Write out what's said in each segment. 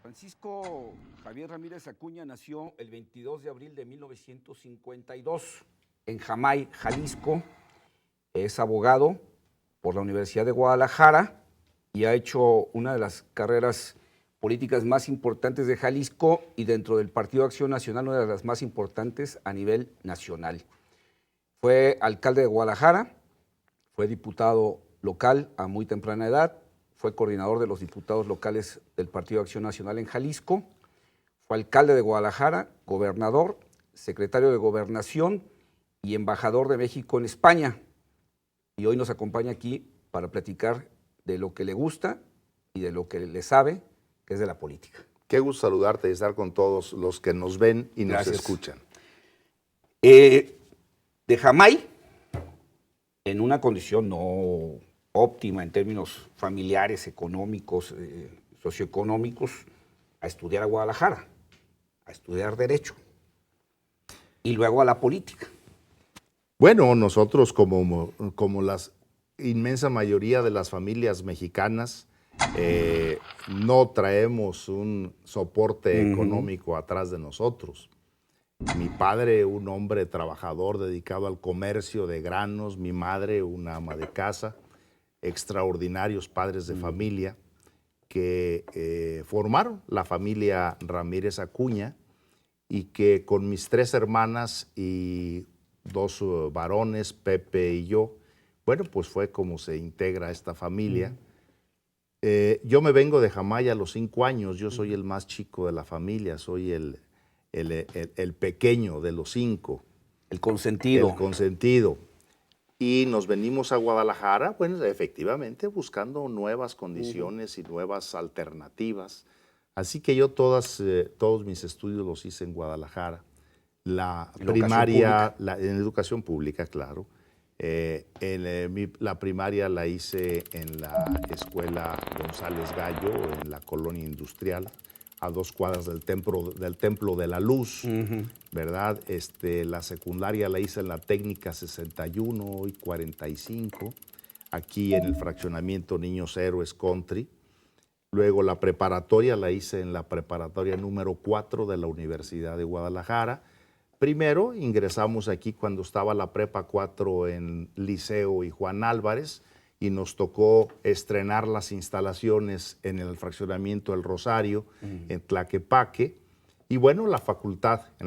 Francisco Javier Ramírez Acuña nació el 22 de abril de 1952 en Jamay, Jalisco. Es abogado por la Universidad de Guadalajara y ha hecho una de las carreras políticas más importantes de Jalisco y dentro del Partido Acción Nacional una de las más importantes a nivel nacional. Fue alcalde de Guadalajara, fue diputado local a muy temprana edad, fue coordinador de los diputados locales del Partido Acción Nacional en Jalisco, fue alcalde de Guadalajara, gobernador, secretario de Gobernación y embajador de México en España. Y hoy nos acompaña aquí para platicar de lo que le gusta y de lo que le sabe, que es de la política. Qué gusto saludarte y estar con todos los que nos ven y Gracias. nos escuchan. De Jamay, en una condición no óptima en términos familiares, económicos, socioeconómicos, a estudiar a Guadalajara, a estudiar Derecho y luego a la política. Bueno, nosotros como la inmensa mayoría de las familias mexicanas, no traemos un soporte económico atrás de nosotros. Mi padre, un hombre trabajador dedicado al comercio de granos, mi madre, una ama de casa, extraordinarios padres de familia que formaron la familia Ramírez Acuña y que con mis 3 hermanas y 2 varones, Pepe y yo, bueno, pues fue como se integra esta familia. Yo me vengo de Jamay a los 5 años, yo soy el más chico de la familia, soy el pequeño de los 5. El consentido. El consentido. Y nos venimos a Guadalajara, bueno, efectivamente, buscando nuevas condiciones y nuevas alternativas. Así que yo todos mis estudios los hice en Guadalajara. La primaria, en educación pública, claro. La primaria la hice en la escuela González Gallo, en la colonia industrial, a 2 cuadras del Templo de la Luz, ¿verdad? La secundaria la hice en la técnica 61 y 45, aquí en el fraccionamiento Niños Héroes Country. Luego la preparatoria la hice en la preparatoria número 4 de la Universidad de Guadalajara. Primero ingresamos aquí cuando estaba la prepa 4 en Liceo y Juan Álvarez y nos tocó estrenar las instalaciones en el fraccionamiento El Rosario, en Tlaquepaque. Y bueno, en la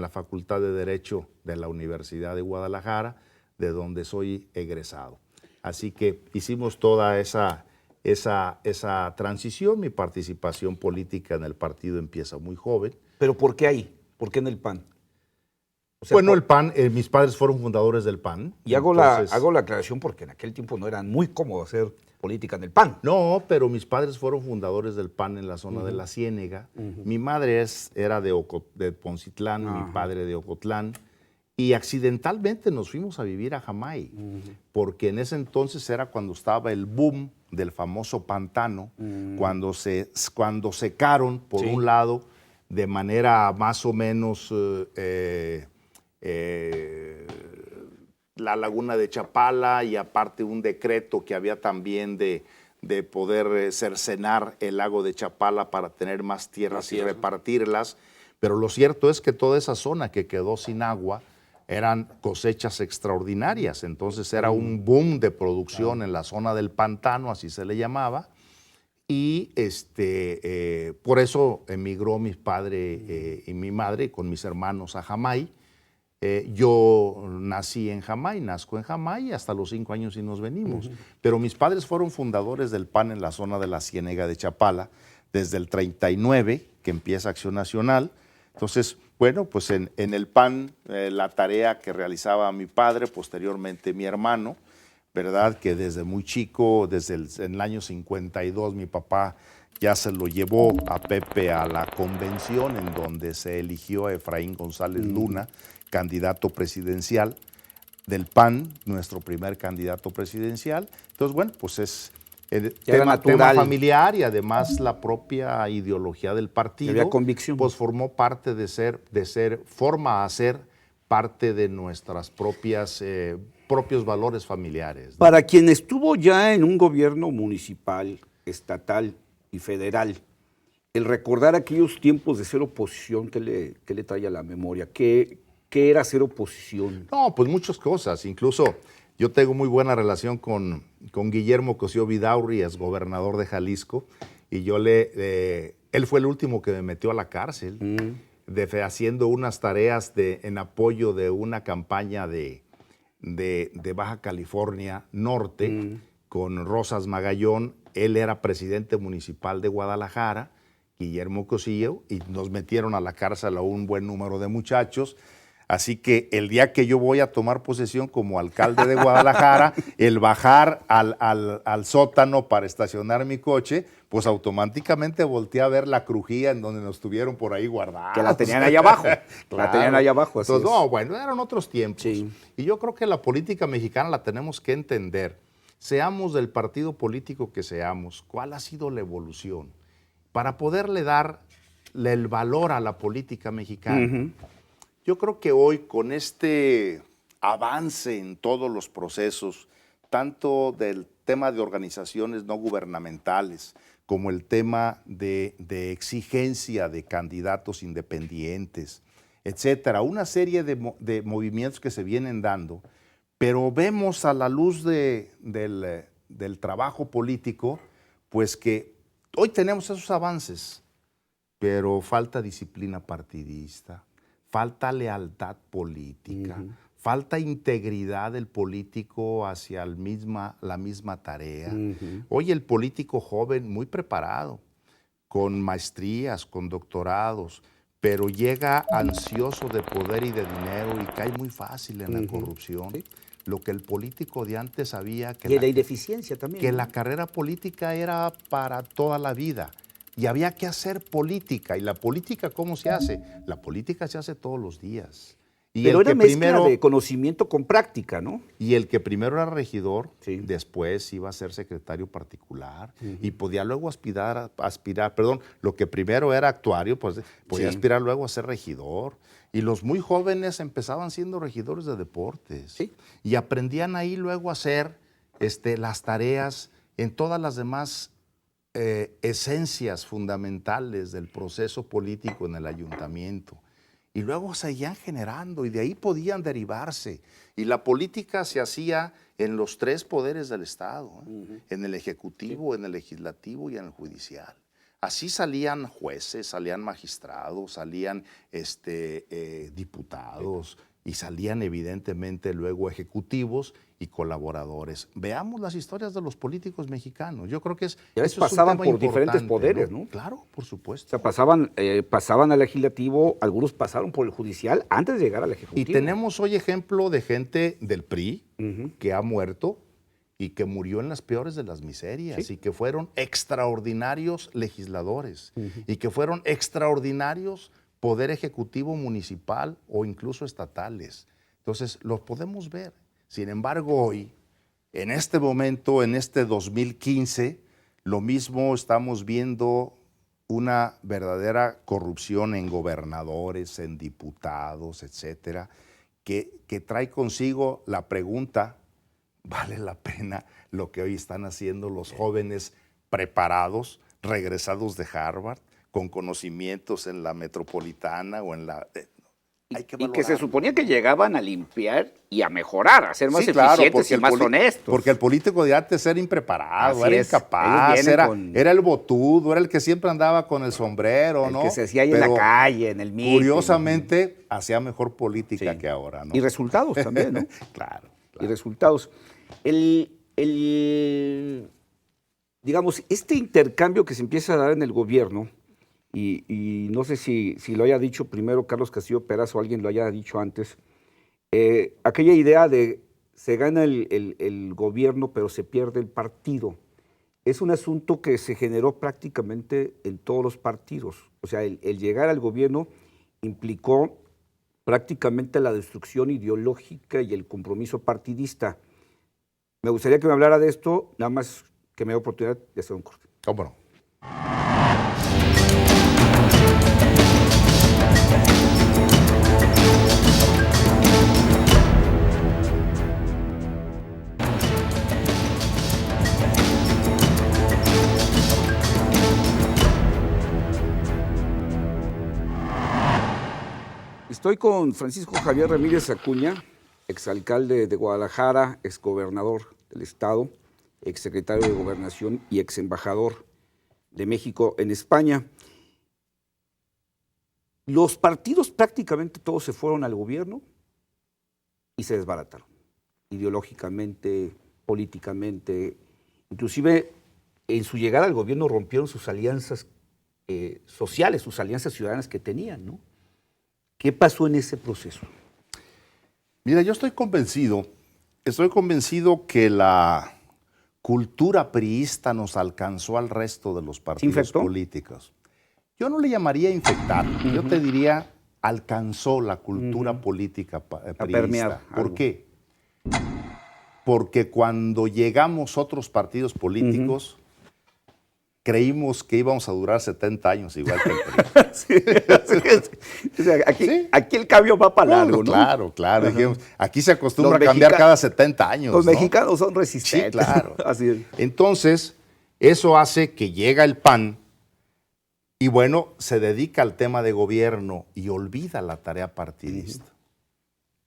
Facultad de Derecho de la Universidad de Guadalajara, de donde soy egresado. Así que hicimos toda esa transición. Mi participación política en el partido empieza muy joven. ¿Pero por qué ahí? ¿Por qué en el PAN? O sea, bueno, el PAN, mis padres fueron fundadores del PAN. Y hago la aclaración porque en aquel tiempo no era muy cómodo hacer política en el PAN. No, pero mis padres fueron fundadores del PAN en la zona de la Ciénega. Mi madre era de Poncitlán, mi padre de Ocotlán. Y accidentalmente nos fuimos a vivir a Jamay, porque en ese entonces era cuando estaba el boom del famoso pantano, cuando secaron, por un lado, de manera más o menos la laguna de Chapala y aparte un decreto que había también de poder cercenar el lago de Chapala para tener más tierras y repartirlas. Pero lo cierto es que toda esa zona que quedó sin agua eran cosechas extraordinarias. Entonces era un boom de producción en la zona del pantano, así se le llamaba. Y por eso emigró mi padre y mi madre con mis hermanos a Jamay. Yo nací en Jamay, nazco en Jamay y hasta los 5 años y nos venimos. Pero mis padres fueron fundadores del PAN en la zona de la Ciénega de Chapala desde el 39, que empieza Acción Nacional. Entonces, bueno, pues en el PAN la tarea que realizaba mi padre, posteriormente mi hermano, ¿verdad? Que desde muy chico, en el año 52, mi papá ya se lo llevó a Pepe a la convención en donde se eligió a Efraín González Luna, candidato presidencial del PAN, nuestro primer candidato presidencial. Entonces, bueno, pues es el tema familiar y además la propia ideología del partido. Había convicción. Pues formó parte forma a ser parte de nuestras propios valores familiares, ¿no? Para quien estuvo ya en un gobierno municipal, estatal y federal, el recordar aquellos tiempos de ser oposición, ¿qué le trae a la memoria? ¿Qué era ser oposición? No, pues muchas cosas. Incluso yo tengo muy buena relación con Guillermo Cosío Vidaurri, es gobernador de Jalisco, y él fue el último que me metió a la cárcel, haciendo unas tareas en apoyo de una campaña de Baja California Norte con Rosas Magallón. Él era presidente municipal de Guadalajara, Guillermo Cosío, y nos metieron a la cárcel a un buen número de muchachos. Así que el día que yo voy a tomar posesión como alcalde de Guadalajara, el bajar al sótano para estacionar mi coche, pues automáticamente volteé a ver la crujía en donde nos tuvieron por ahí guardados. Que la tenían ahí abajo. Claro. La tenían ahí abajo. Entonces, no, bueno, eran otros tiempos. Sí. Y yo creo que la política mexicana la tenemos que entender. Seamos del partido político que seamos, ¿cuál ha sido la evolución? Para poderle darle el valor a la política mexicana. Yo creo que hoy, con este avance en todos los procesos, tanto del tema de organizaciones no gubernamentales como el tema de exigencia de candidatos independientes, etcétera, una serie de movimientos que se vienen dando, pero vemos a la luz del trabajo político, pues que hoy tenemos esos avances, pero falta disciplina partidista, falta lealtad política, falta integridad del político hacia la misma tarea. Hoy el político joven, muy preparado, con maestrías, con doctorados, pero llega ansioso de poder y de dinero y cae muy fácil en la corrupción. ¿Sí? Lo que el político de antes sabía que... Y la ineficiencia también. Que la carrera política era para toda la vida. Y había que hacer política. ¿Y la política cómo se hace? La política se hace todos los días. Y pero era mezcla de conocimiento con práctica, ¿no? Y el que primero era regidor, sí, después iba a ser secretario particular y podía luego aspirar, lo que primero era actuario, pues podía aspirar luego a ser regidor. Y los muy jóvenes empezaban siendo regidores de deportes. Sí. Y aprendían ahí luego a hacer las tareas en todas las demás esencias fundamentales del proceso político en el ayuntamiento. Y luego seguían generando y de ahí podían derivarse. Y la política se hacía en los tres poderes del Estado, en el Ejecutivo, en el Legislativo y en el Judicial. Así salían jueces, salían magistrados, salían diputados y salían evidentemente luego ejecutivos y colaboradores. Veamos las historias de los políticos mexicanos. Yo creo que pasaban por diferentes poderes, ¿no? Claro, por supuesto. O sea, pasaban al legislativo, algunos pasaron por el judicial antes de llegar al ejecutivo. Y tenemos hoy ejemplo de gente del PRI que ha muerto y que murió en las peores de las miserias, y que fueron extraordinarios legisladores y que fueron extraordinarios poder ejecutivo municipal o incluso estatales. Entonces, los podemos ver. Sin embargo, hoy, en este momento, en este 2015, lo mismo estamos viendo una verdadera corrupción en gobernadores, en diputados, etcétera, que trae consigo la pregunta: ¿vale la pena lo que hoy están haciendo los jóvenes preparados, regresados de Harvard, con conocimientos en la metropolitana o en la... Hay que y que se suponía que llegaban a limpiar y a mejorar, a ser más eficientes y más honestos. Porque el político de antes era impreparado, era incapaz, era el botudo, era el que siempre andaba con el sombrero, el ¿no? que se hacía ahí en la calle, en el meeting. Curiosamente, hacía mejor política que ahora, ¿no? Y resultados también, ¿no? Claro. Y resultados. Digamos, este intercambio que se empieza a dar en el gobierno, y no sé si lo haya dicho primero Carlos Castillo Peraza o alguien lo haya dicho antes, aquella idea de se gana el gobierno pero se pierde el partido, es un asunto que se generó prácticamente en todos los partidos. O sea, el llegar al gobierno implicó prácticamente la destrucción ideológica y el compromiso partidista. Me gustaría que me hablara de esto, nada más que me dé oportunidad de hacer un corte. ¿Cómo no? Estoy con Francisco Javier Ramírez Acuña, exalcalde de Guadalajara, exgobernador del estado, exsecretario de Gobernación y exembajador de México en España. Los partidos prácticamente todos se fueron al gobierno y se desbarataron, ideológicamente, políticamente, inclusive en su llegada al gobierno rompieron sus alianzas sociales, sus alianzas ciudadanas que tenían, ¿no? ¿Qué pasó en ese proceso? Mira, yo estoy convencido que la cultura priista nos alcanzó al resto de los partidos políticos. Yo no le llamaría infectar, yo te diría alcanzó la cultura política priista. ¿Por qué? Porque cuando llegamos otros partidos políticos, creímos que íbamos a durar 70 años igual que el PRI. O sea, aquí el cambio va para largo, ¿no? Claro, claro. Dijimos, aquí se acostumbra a cambiar cada 70 años. Los mexicanos son resistentes. Sí, claro. Así es. Entonces, eso hace que llega el PAN y bueno, se dedica al tema de gobierno y olvida la tarea partidista.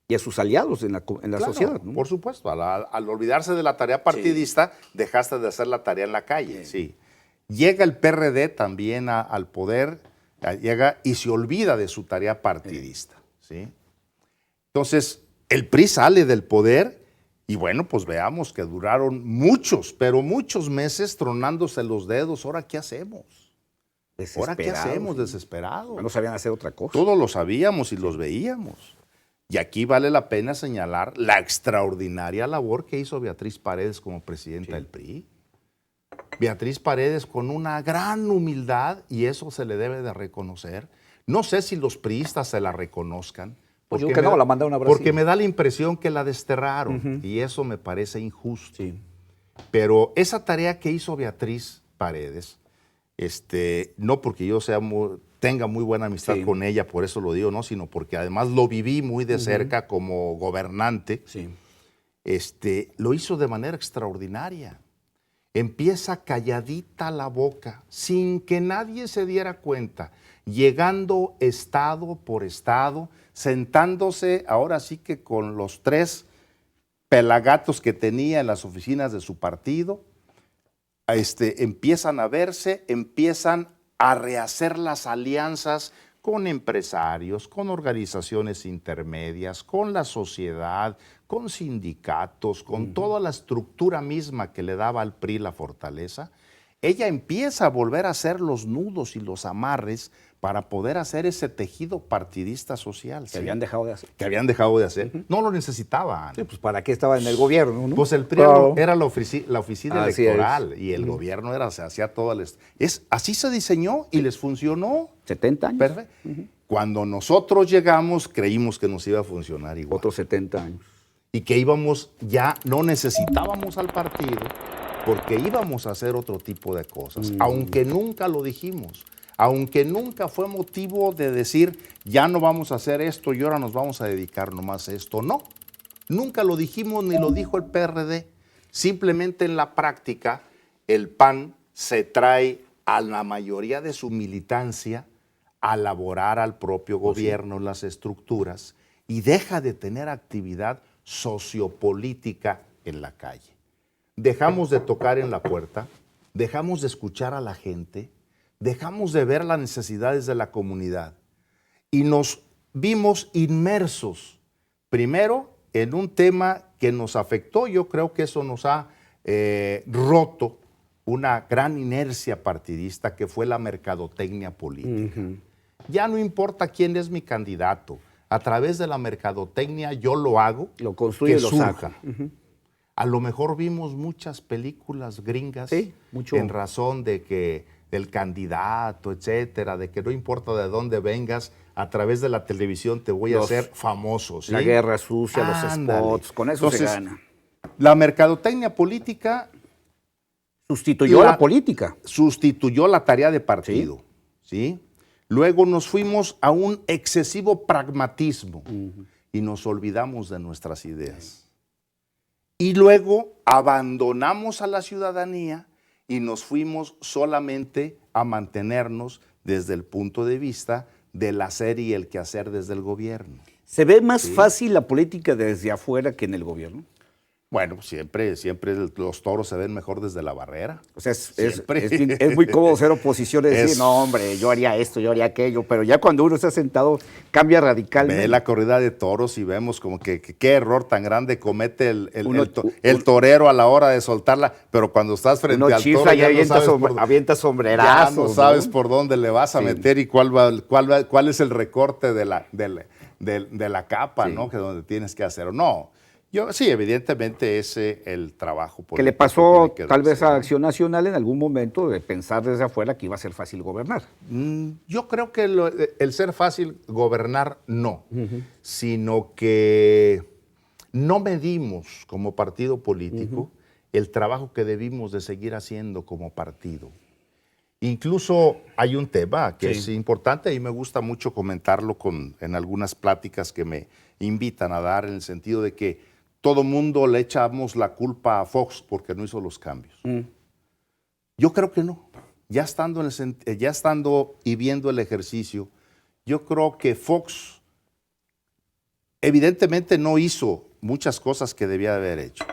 Y a sus aliados en la Claro, sociedad, ¿no? Por supuesto, al olvidarse de la tarea partidista, dejaste de hacer la tarea en la calle, sí. Llega el PRD también al poder, llega y se olvida de su tarea partidista, ¿sí? Entonces, el PRI sale del poder y bueno, pues veamos que duraron muchos, pero muchos meses tronándose los dedos. ¿Ahora qué hacemos? ¿Ahora qué hacemos? Desesperados. No sabían hacer otra cosa. Todos lo sabíamos y los veíamos. Y aquí vale la pena señalar la extraordinaria labor que hizo Beatriz Paredes como presidenta del PRI. Beatriz Paredes con una gran humildad, y eso se le debe de reconocer. No sé si los priistas se la reconozcan. Pues yo que no, la mandaron a Brasil. Porque me da la impresión que la desterraron, y eso me parece injusto. Sí. Pero esa tarea que hizo Beatriz Paredes, no porque yo tenga muy buena amistad con ella, por eso lo digo, no, sino porque además lo viví muy de cerca como gobernante, lo hizo de manera extraordinaria. Empieza calladita la boca, sin que nadie se diera cuenta, llegando estado por estado, sentándose ahora sí que con los 3 pelagatos que tenía en las oficinas de su partido, empiezan a verse, empiezan a rehacer las alianzas con empresarios, con organizaciones intermedias, con la sociedad, con sindicatos, con toda la estructura misma que le daba al PRI la fortaleza. Ella empieza a volver a hacer los nudos y los amarres para poder hacer ese tejido partidista social. Que habían dejado de hacer. Que habían dejado de hacer. No lo necesitaban. Sí, pues ¿para qué estaba en el gobierno? ¿No? Pues el PRI era la oficina electoral y el gobierno se hacía todo así se diseñó y les funcionó. 70 años. Perfecto. Cuando nosotros llegamos creímos que nos iba a funcionar igual. Otros 70 años. Y que ya no necesitábamos al partido porque íbamos a hacer otro tipo de cosas, aunque nunca lo dijimos. Aunque nunca fue motivo de decir, ya no vamos a hacer esto y ahora nos vamos a dedicar nomás a esto. No, nunca lo dijimos ni lo dijo el PRD. Simplemente en la práctica, el PAN se trae a la mayoría de su militancia a laborar al propio gobierno, las estructuras, y deja de tener actividad sociopolítica en la calle. Dejamos de tocar en la puerta, dejamos de escuchar a la gente, dejamos de ver las necesidades de la comunidad y nos vimos inmersos, primero, en un tema que nos afectó. Yo creo que eso nos ha roto una gran inercia partidista que fue la mercadotecnia política. Ya no importa quién es mi candidato, a través de la mercadotecnia yo lo hago, lo construye, lo saca. A lo mejor vimos muchas películas gringas en razón de que del candidato, etcétera, de que no importa de dónde vengas, a través de la televisión te voy a hacer famoso. ¿Sí? La guerra sucia, los spots, con eso se gana. La mercadotecnia política sustituyó la política. Sustituyó la tarea de partido. ¿Sí? Luego nos fuimos a un excesivo pragmatismo y nos olvidamos de nuestras ideas. Y luego abandonamos a la ciudadanía y nos fuimos solamente a mantenernos desde el punto de vista del hacer y el quehacer desde el gobierno. ¿Se ve más fácil la política desde afuera que en el gobierno? Bueno, siempre los toros se ven mejor desde la barrera. O sea, es muy cómodo ser oposición y decir, no, hombre, yo haría esto, yo haría aquello, pero ya cuando uno está sentado cambia radicalmente. Ve la corrida de toros y vemos como que qué error tan grande comete el torero a la hora de soltarla, pero cuando estás frente al toro ya avienta sombrerazos. Ya no sabes por dónde le vas a meter y cuál es el recorte de la capa, ¿no? Que donde tienes que hacer. No. Sí, evidentemente ese es el trabajo político. Que le pasó tal vez a Acción Nacional en algún momento de pensar desde afuera que iba a ser fácil gobernar. Yo creo que el ser fácil gobernar no, sino que no medimos como partido político el trabajo que debimos de seguir haciendo como partido. Incluso hay un tema que es importante y me gusta mucho comentarlo en algunas pláticas que me invitan a dar, en el sentido de que todo mundo le echamos la culpa a Fox porque no hizo los cambios. Yo creo que no. Ya estando y viendo el ejercicio, yo creo que Fox evidentemente no hizo muchas cosas que debía haber hecho,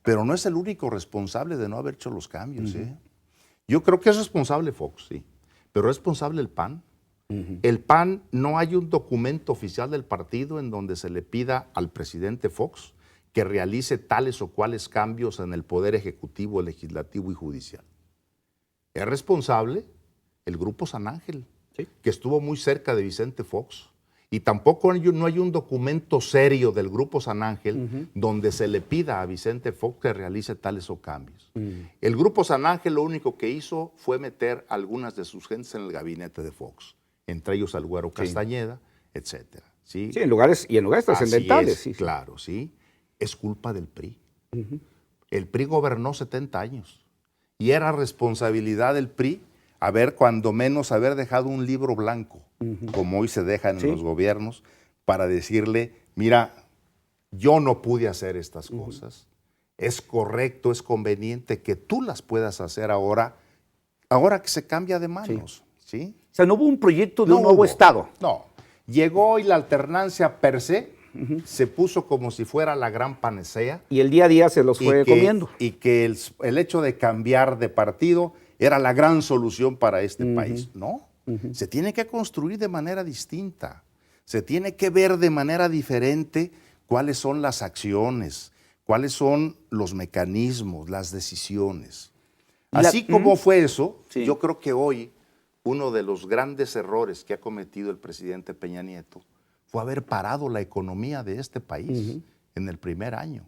pero no es el único responsable de no haber hecho los cambios. Yo creo que es responsable Fox, sí, pero es responsable el PAN. El PAN, no hay un documento oficial del partido en donde se le pida al presidente Fox que realice tales o cuales cambios en el poder ejecutivo, legislativo y judicial. Es responsable el Grupo San Ángel, que estuvo muy cerca de Vicente Fox, y tampoco no hay un documento serio del Grupo San Ángel donde se le pida a Vicente Fox que realice tales o cambios. El Grupo San Ángel lo único que hizo fue meter algunas de sus gentes en el gabinete de Fox, entre ellos al Güero Castañeda, etcétera. ¿Sí? En lugares trascendentales. Claro, sí. Es culpa del PRI. El PRI gobernó 70 años y era responsabilidad del PRI cuando menos haber dejado un libro blanco, como hoy se dejan en los gobiernos, para decirle, mira, yo no pude hacer estas cosas, es correcto, es conveniente que tú las puedas hacer ahora que se cambia de manos. ¿Sí? O sea, no hubo un proyecto de un nuevo Estado. No, llegó y la alternancia per se se puso como si fuera la gran panacea. Y el día a día se los fue comiendo. Y que el hecho de cambiar de partido era la gran solución para este país. No, se tiene que construir de manera distinta. Se tiene que ver de manera diferente cuáles son las acciones, cuáles son los mecanismos, las decisiones. Así como fue eso, yo creo que hoy uno de los grandes errores que ha cometido el presidente Peña Nieto fue haber parado la economía de este país en el primer año.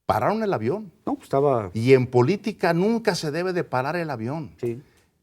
Pararon el avión. No, estaba... Y en política nunca se debe de parar el avión.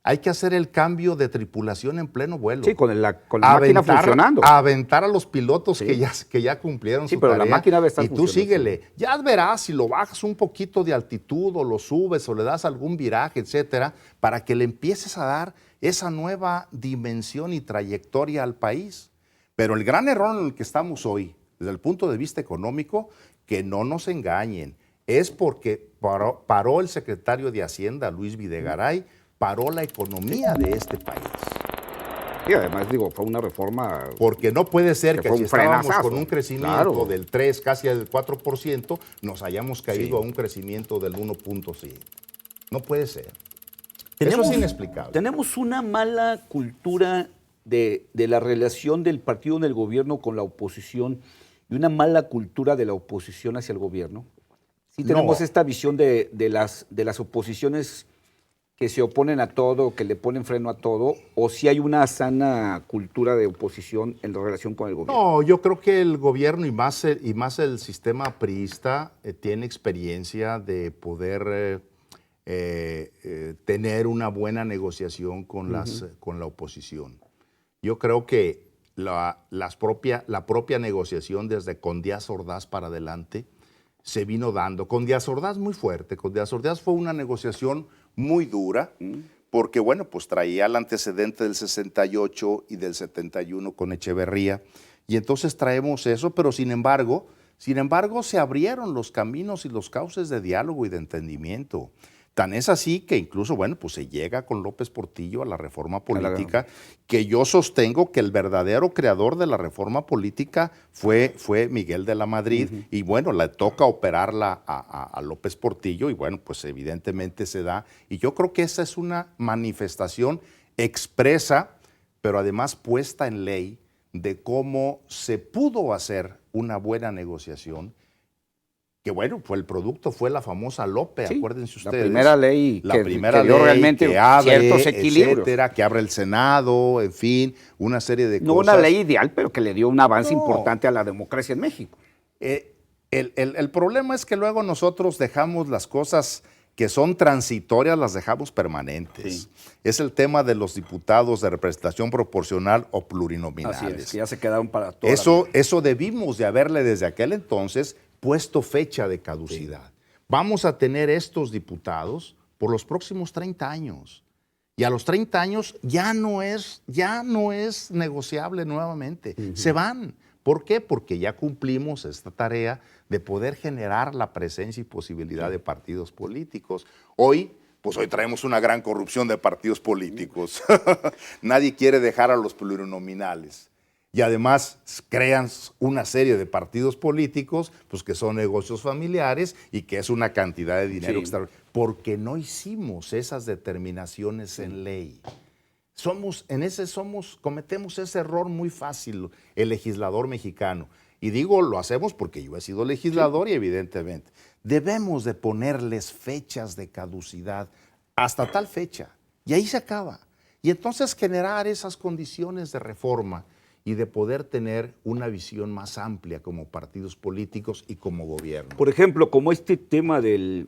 Hay que hacer el cambio de tripulación en pleno vuelo. Sí, con la máquina funcionando. Aventar a los pilotos que ya cumplieron su pero tarea. La máquina debe estar y tú síguele. Ya verás si lo bajas un poquito de altitud o lo subes o le das algún viraje, etcétera, para que le empieces a dar esa nueva dimensión y trayectoria al país. Pero el gran error en el que estamos hoy, desde el punto de vista económico, que no nos engañen, es porque paró el secretario de Hacienda, Luis Videgaray, paró la economía de este país. Y además, fue una reforma... Porque no puede ser que si estábamos con un crecimiento del 3, casi del 4%, nos hayamos caído a un crecimiento del 1.7. No puede ser. Eso es inexplicable. Tenemos una mala cultura de la relación del partido en el gobierno con la oposición y una mala cultura de la oposición hacia el gobierno. Sí tenemos esta visión de las oposiciones que se oponen a todo, que le ponen freno a todo, o si hay una sana cultura de oposición en relación con el gobierno. No, yo creo que el gobierno y más el sistema priista tiene experiencia de poder tener una buena negociación con la oposición. Yo creo que la propia negociación desde con Díaz Ordaz para adelante se vino dando. Con Díaz Ordaz muy fuerte. Con Díaz Ordaz fue una negociación muy dura, porque pues traía el antecedente del 68 y del 71 con Echeverría, y entonces traemos eso, pero sin embargo se abrieron los caminos y los cauces de diálogo y de entendimiento. Tan es así que incluso, bueno, pues se llega con López Portillo a la reforma política, que yo sostengo que el verdadero creador de la reforma política fue Miguel de la Madrid, y bueno, le toca operarla a López Portillo, y bueno, pues evidentemente se da. Y yo creo que esa es una manifestación expresa, pero además puesta en ley, de cómo se pudo hacer una buena negociación. Que bueno, el producto fue la famosa LOPE, sí, acuérdense ustedes. La primera ley que dio ley realmente que abre, ciertos equilibrios. Etcétera, que abre el Senado, en fin, una serie de cosas. No una ley ideal, pero que le dio un avance importante a la democracia en México. El problema es que luego nosotros dejamos las cosas que son transitorias, las dejamos permanentes. Sí. Es el tema de los diputados de representación proporcional o plurinominales. Así es, que ya se quedaron para toda la vida. Eso debimos de haberle desde aquel entonces puesto fecha de caducidad. Sí. Vamos a tener estos diputados por los próximos 30 años. Y a los 30 años ya no es negociable nuevamente. Se van. ¿Por qué? Porque ya cumplimos esta tarea de poder generar la presencia y posibilidad de partidos políticos. Hoy traemos una gran corrupción de partidos políticos. Nadie quiere dejar a los plurinominales. Y además crean una serie de partidos políticos, pues que son negocios familiares y que es una cantidad de dinero extraordinaria. Porque no hicimos esas determinaciones en ley. Cometemos ese error muy fácil, el legislador mexicano. Y digo, lo hacemos porque yo he sido legislador y evidentemente debemos de ponerles fechas de caducidad hasta tal fecha. Y ahí se acaba. Y entonces generar esas condiciones de reforma y de poder tener una visión más amplia como partidos políticos y como gobierno. Por ejemplo, como este tema de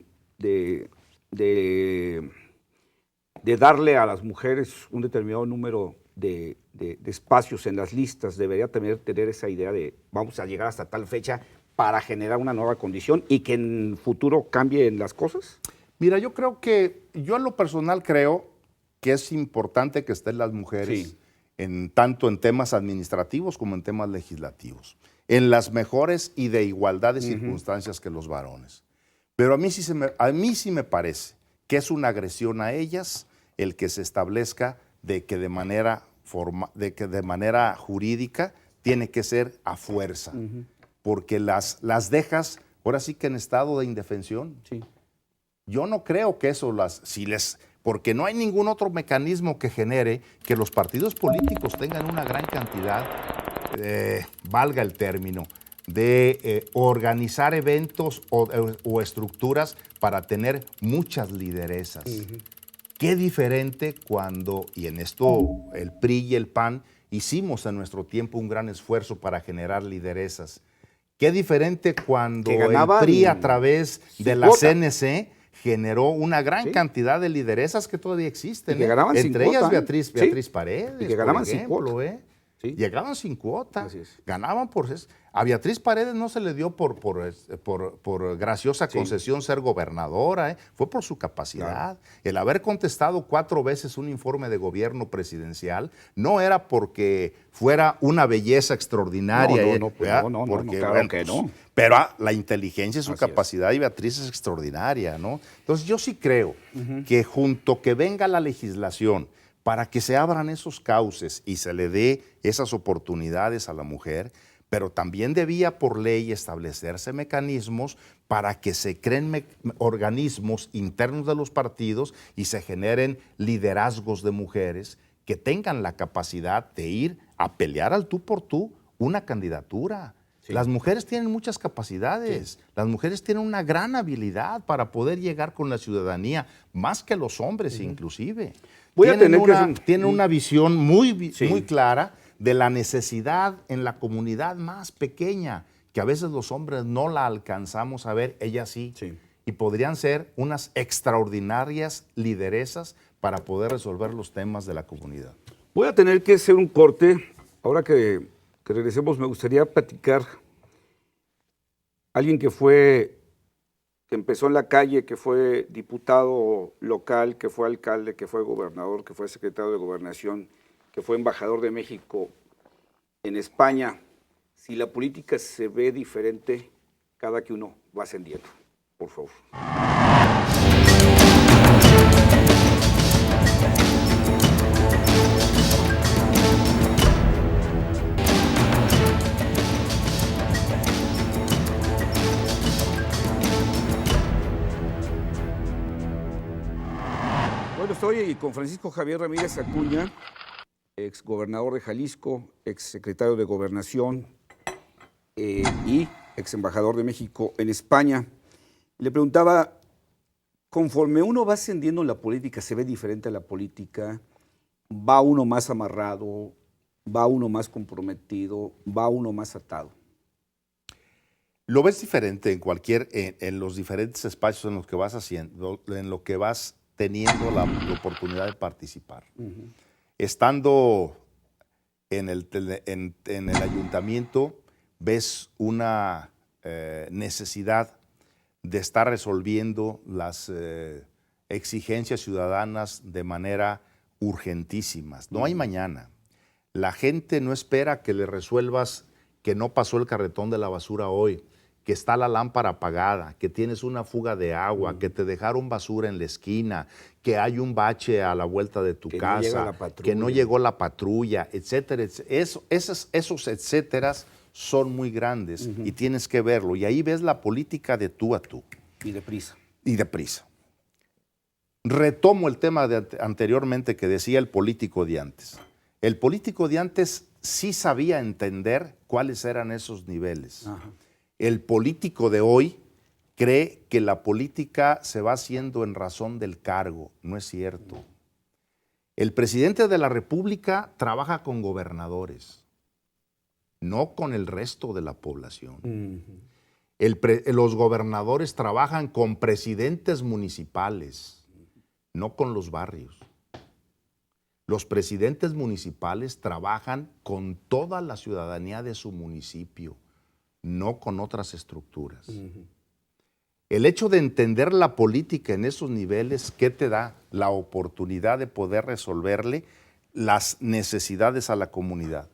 darle a las mujeres un determinado número de espacios en las listas, debería tener esa idea de vamos a llegar hasta tal fecha para generar una nueva condición y que en el futuro cambien las cosas. Mira, yo en lo personal creo que es importante que estén las mujeres. Sí. Tanto en temas administrativos como en temas legislativos, en las mejores y de igualdad de circunstancias que los varones. Pero a mí sí me parece que es una agresión a ellas el que se establezca de que de manera jurídica tiene que ser a fuerza, porque las dejas ahora sí que en estado de indefensión. Sí. Yo no creo que eso porque no hay ningún otro mecanismo que genere que los partidos políticos tengan una gran cantidad, valga el término, de organizar eventos o estructuras para tener muchas lideresas. Qué diferente cuando, y en esto el PRI y el PAN hicimos en nuestro tiempo un gran esfuerzo para generar lideresas. Qué diferente cuando el PRI a través de la CNC generó una gran cantidad de lideresas que todavía existen. Entre ellas Beatriz Paredes, y que ganaban sin cuota. Sí. Llegaban sin cuota, ganaban por... A Beatriz Paredes no se le dio por graciosa concesión ser gobernadora, fue por su capacidad. Claro. El haber contestado 4 veces un informe de gobierno presidencial no era porque fuera una belleza extraordinaria. No, claro que no. Pero la inteligencia y su capacidad de Beatriz es extraordinaria, ¿no? Entonces yo sí creo que junto que venga la legislación para que se abran esos cauces y se le dé esas oportunidades a la mujer, pero también debía por ley establecerse mecanismos para que se creen organismos internos de los partidos y se generen liderazgos de mujeres que tengan la capacidad de ir a pelear al tú por tú una candidatura. Sí. Las mujeres tienen muchas capacidades, las mujeres tienen una gran habilidad para poder llegar con la ciudadanía, más que los hombres inclusive. Tienen una visión muy clara de la necesidad en la comunidad más pequeña, que a veces los hombres no la alcanzamos a ver, ellas sí. Y podrían ser unas extraordinarias lideresas para poder resolver los temas de la comunidad. Voy a tener que hacer un corte. Ahora que regresemos, me gustaría platicar alguien que empezó en la calle, que fue diputado local, que fue alcalde, que fue gobernador, que fue secretario de Gobernación, que fue embajador de México en España. Si la política se ve diferente cada que uno va ascendiendo, por favor. Estoy con Francisco Javier Ramírez Acuña, ex gobernador de Jalisco, ex secretario de Gobernación y ex embajador de México en España. Le preguntaba, conforme uno va ascendiendo en la política, ¿se ve diferente a la política? ¿Va uno más amarrado? ¿Va uno más comprometido? ¿Va uno más atado? Lo ves diferente en los diferentes espacios en los que vas haciendo, en lo que vas teniendo la oportunidad de participar. Estando en el ayuntamiento, ves una necesidad de estar resolviendo las exigencias ciudadanas de manera urgentísimas. No hay mañana. La gente no espera que le resuelvas que no pasó el carretón de la basura hoy, que está la lámpara apagada, que tienes una fuga de agua, que te dejaron basura en la esquina, que hay un bache a la vuelta de tu casa, que no llegó la patrulla, etcétera, etcétera. Esos etcéteras son muy grandes y tienes que verlo. Y ahí ves la política de tú a tú. Y deprisa. Y deprisa. Retomo el tema anteriormente que decía el político de antes. El político de antes sí sabía entender cuáles eran esos niveles. Ajá. El político de hoy cree que la política se va haciendo en razón del cargo. No es cierto. El presidente de la República trabaja con gobernadores, no con el resto de la población. Los gobernadores trabajan con presidentes municipales, no con los barrios. Los presidentes municipales trabajan con toda la ciudadanía de su municipio, no con otras estructuras. El hecho de entender la política en esos niveles, ¿qué te da? La oportunidad de poder resolverle las necesidades a la comunidad.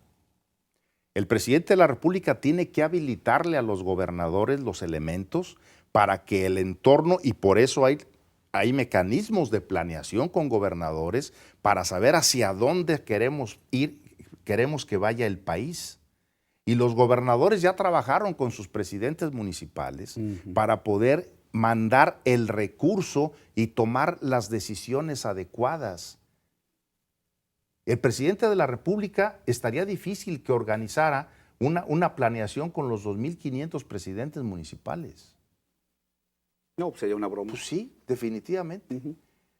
El presidente de la República tiene que habilitarle a los gobernadores los elementos para que el entorno, y por eso hay mecanismos de planeación con gobernadores para saber hacia dónde queremos ir, queremos que vaya el país. Y los gobernadores ya trabajaron con sus presidentes municipales para poder mandar el recurso y tomar las decisiones adecuadas. El presidente de la República estaría difícil que organizara una planeación con los 2.500 presidentes municipales. No, sería una broma. Pues sí, definitivamente.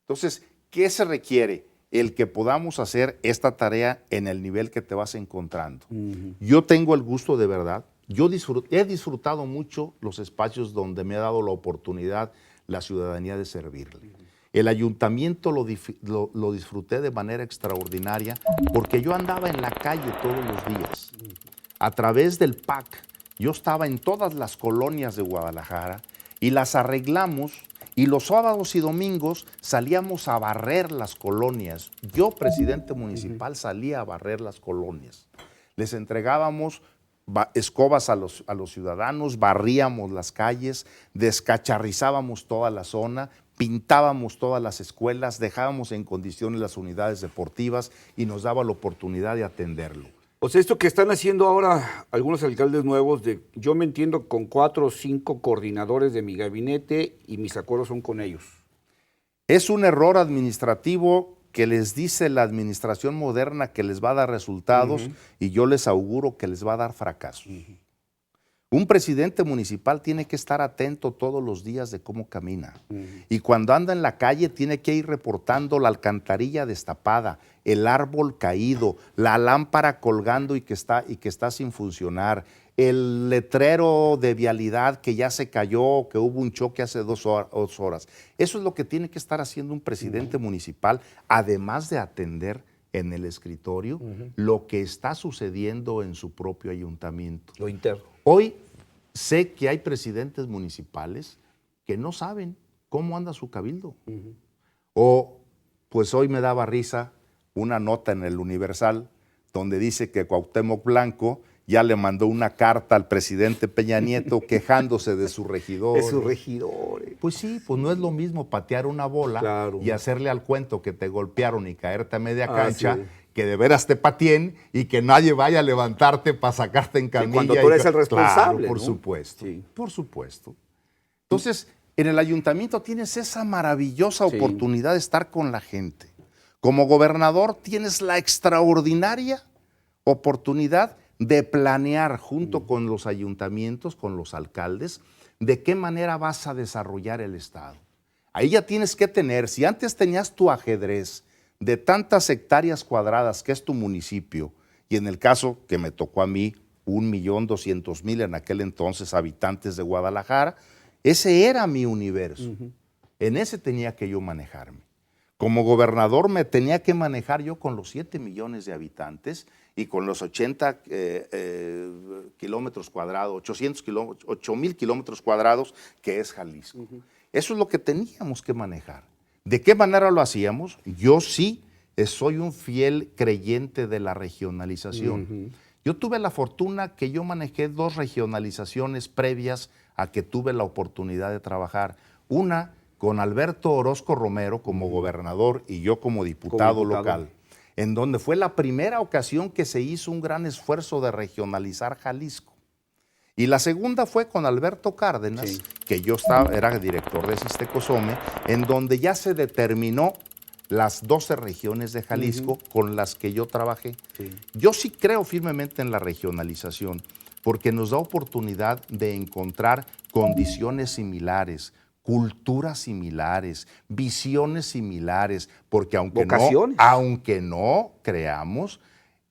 Entonces, ¿qué se requiere? El que podamos hacer esta tarea en el nivel que te vas encontrando. Yo tengo el gusto de verdad, he disfrutado mucho los espacios donde me ha dado la oportunidad la ciudadanía de servirle. El ayuntamiento lo disfruté de manera extraordinaria porque yo andaba en la calle todos los días. A través del PAC, yo estaba en todas las colonias de Guadalajara y las arreglamos. Y los sábados y domingos salíamos a barrer las colonias. Yo, presidente municipal, salía a barrer las colonias. Les entregábamos escobas a los ciudadanos, barríamos las calles, descacharrizábamos toda la zona, pintábamos todas las escuelas, dejábamos en condiciones las unidades deportivas y nos daba la oportunidad de atenderlo. O sea, esto que están haciendo ahora algunos alcaldes nuevos, yo me entiendo con 4 o 5 coordinadores de mi gabinete y mis acuerdos son con ellos. Es un error administrativo que les dice la administración moderna que les va a dar resultados y yo les auguro que les va a dar fracasos. Un presidente municipal tiene que estar atento todos los días de cómo camina. Y cuando anda en la calle tiene que ir reportando la alcantarilla destapada, el árbol caído, la lámpara colgando y que está sin funcionar, el letrero de vialidad que ya se cayó, que hubo un choque hace 2 horas. Eso es lo que tiene que estar haciendo un presidente municipal, además de atender en el escritorio lo que está sucediendo en su propio ayuntamiento. Lo interno. Hoy sé que hay presidentes municipales que no saben cómo anda su cabildo. O, pues hoy me daba risa una nota en el Universal donde dice que Cuauhtémoc Blanco ya le mandó una carta al presidente Peña Nieto quejándose de su regidor. De sus regidores. Pues sí, pues no es lo mismo patear una bola y hacerle al cuento que te golpearon y caerte a media cancha, sí, que de veras te pateen y que nadie vaya a levantarte para sacarte en camilla. Cuando tú eres el responsable. Claro, por ¿no? supuesto, Sí. por supuesto. Entonces, En el ayuntamiento tienes esa maravillosa oportunidad de estar con la gente. Como gobernador tienes la extraordinaria oportunidad de planear junto con los ayuntamientos, con los alcaldes, de qué manera vas a desarrollar el Estado. Ahí ya tienes que tener, si antes tenías tu ajedrez de tantas hectáreas cuadradas que es tu municipio, y en el caso que me tocó a mí, 1.200.000 en aquel entonces habitantes de Guadalajara, ese era mi universo. En ese tenía que yo manejarme. Como gobernador me tenía que manejar yo con los 7 millones de habitantes y con los 80 kilómetros cuadrados, 8.000 kilómetros cuadrados que es Jalisco. Eso es lo que teníamos que manejar. ¿De qué manera lo hacíamos? Yo sí soy un fiel creyente de la regionalización. Yo tuve la fortuna que yo manejé 2 regionalizaciones previas a que tuve la oportunidad de trabajar. Una con Alberto Orozco Romero como gobernador y yo como diputado local, en donde fue la primera ocasión que se hizo un gran esfuerzo de regionalizar Jalisco. Y la segunda fue con Alberto Cárdenas, que yo era director de Sistecosome, en donde ya se determinó las 12 regiones de Jalisco con las que yo trabajé. Yo sí creo firmemente en la regionalización, porque nos da oportunidad de encontrar condiciones similares, culturas similares, visiones similares, porque aunque no creamos,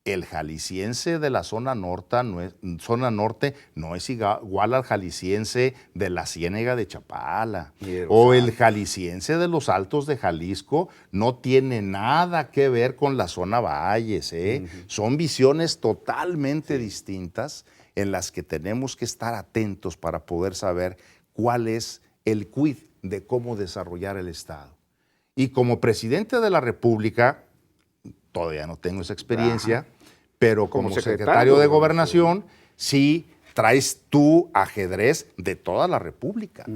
el jalisciense de la zona norte no es igual al jalisciense de la Ciénega de Chapala. O el jalisciense de los Altos de Jalisco no tiene nada que ver con la zona Valles. Son visiones totalmente distintas en las que tenemos que estar atentos para poder saber cuál es el quid de cómo desarrollar el Estado. Y como presidente de la República, todavía no tengo esa experiencia, pero como secretario de Gobernación, sí traes tu ajedrez de toda la República.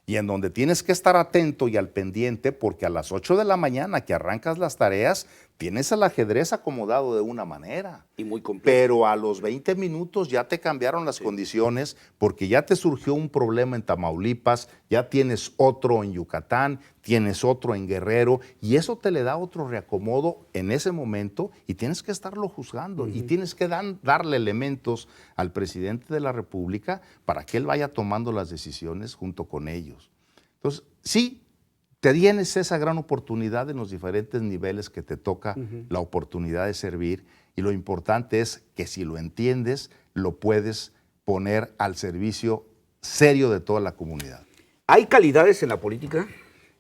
Y en donde tienes que estar atento y al pendiente, porque a las 8 de la mañana que arrancas las tareas, tienes el ajedrez acomodado de una manera. Y muy completo. Pero a los 20 minutos ya te cambiaron las condiciones, porque ya te surgió un problema en Tamaulipas, ya tienes otro en Yucatán, tienes otro en Guerrero, y eso te le da otro reacomodo en ese momento y tienes que estarlo juzgando y tienes que darle elementos al presidente de la República para que él vaya tomando las decisiones junto con ellos. Entonces, sí, te tienes esa gran oportunidad en los diferentes niveles que te toca la oportunidad de servir, y lo importante es que si lo entiendes, lo puedes poner al servicio serio de toda la comunidad. ¿Hay calidades en la política?